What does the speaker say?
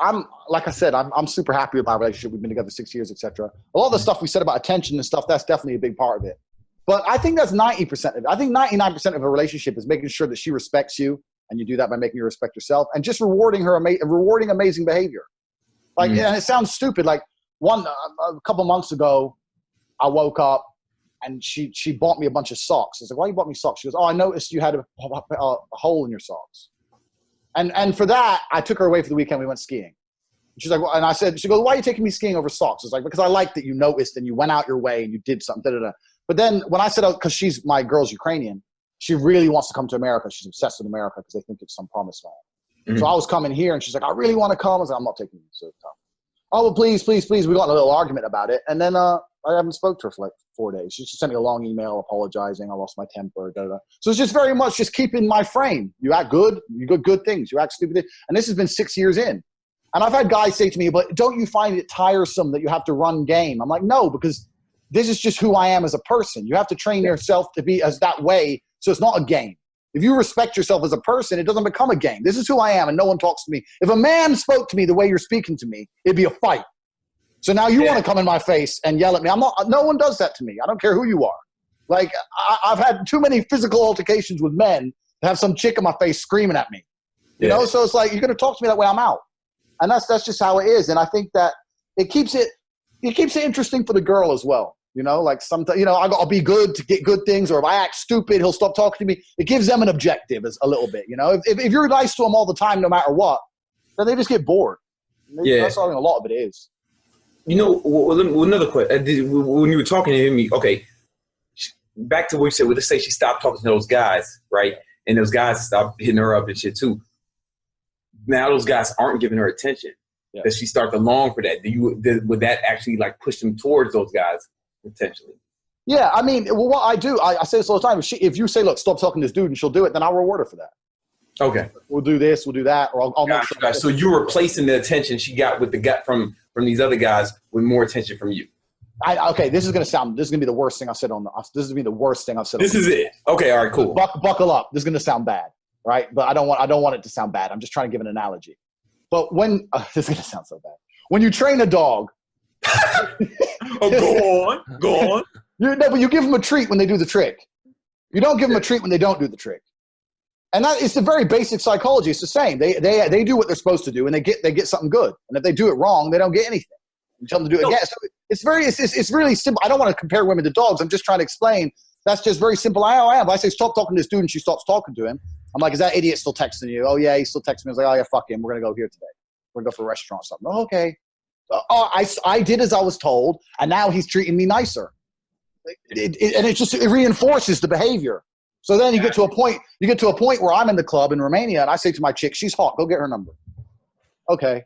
I'm like I said, I'm super happy with my relationship. We've been together 6 years, etc. A lot of the stuff we said about attention and stuff, that's definitely a big part of it. But I think that's 90% of it. I think 99% of a relationship is making sure that she respects you, and you do that by making her respect yourself, and just rewarding her, rewarding amazing behavior. Like, and it sounds stupid. Like a couple months ago, I woke up and she bought me a bunch of socks. I was like, "Why you bought me socks?" She goes, "Oh, I noticed you had a hole in your socks." And for that, I took her away for the weekend. We went skiing. She's like, well, and I said, she goes, "Why are you taking me skiing over socks?" It's like, because I like that you noticed and you went out your way and you did something. Da, da, da. But then when I said, because my girl's Ukrainian, she really wants to come to America. She's obsessed with America because they think it's some promised land. Mm-hmm. So I was coming here and she's like, "I really want to come." I was like, "I'm not taking you." So oh, well, please, please, please. We got in a little argument about it. And then I haven't spoke to her for like 4 days. She sent me a long email apologizing. I lost my temper. Da, da, da. So it's just very much just keeping my frame. You act good. You do good things. You act stupid. And this has been 6 years in. And I've had guys say to me, "But don't you find it tiresome that you have to run game?" I'm like, no, because this is just who I am as a person. You have to train yourself to be as that way. So it's not a game. If you respect yourself as a person, it doesn't become a game. This is who I am, and no one talks to me. If a man spoke to me the way you're speaking to me, it'd be a fight. So now you want to come in my face and yell at me. No one does that to me. I don't care who you are. Like, I've had too many physical altercations with men to have some chick in my face screaming at me. You know? So it's like, you're going to talk to me that way, I'm out. And that's just how it is. And I think that it keeps it interesting for the girl as well. You know, like sometimes, you know, I'll be good to get good things, or if I act stupid, he'll stop talking to me. It gives them an objective a little bit, you know. If you're nice to them all the time, no matter what, then they just get bored. That's all a lot of it is. You know, another question. When you were talking to me, okay, back to what you said, let's say she stopped talking to those guys, right? And those guys stopped hitting her up and shit too. Now those guys aren't giving her attention. Yeah. Does she start to long for that? Would that actually like push them towards those guys potentially? Yeah, I mean, well, what I do, I say this all the time. If you say, "Look, stop talking to this dude," and she'll do it, then I'll reward her for that. Okay. We'll do this, we'll do that, or I'll make sure. So you're replacing the attention she got with the gut from these other guys with more attention from you. Okay, this is gonna be the worst thing I've said on the. This is gonna be the worst thing I've said. This is it. Okay, all right, cool. Buckle up. This is gonna sound bad, right? But I don't want it to sound bad. I'm just trying to give an analogy. But when this is gonna sound so bad. When you train a dog. Go on. But you give them a treat when they do the trick. You don't give them a treat when they don't do the trick. And that is the very basic psychology. It's the same. They do what they're supposed to do, and they get something good. And if they do it wrong, they don't get anything. You tell them to do it again. So it's really simple. I don't want to compare women to dogs. I'm just trying to explain. That's just very simple. I am. I say, "Stop talking to this dude," and she stops talking to him. I'm like, "Is that idiot still texting you?" "Oh yeah, he's still texting me." I was like, "Oh yeah, fuck him. We're gonna go here today. We're gonna go for a restaurant or something." "Oh, okay." I did as I was told, and now he's treating me nicer. And it reinforces the behavior. So then you get to a point where I'm in the club in Romania, and I say to my chick, "She's hot. Go get her number." "Okay."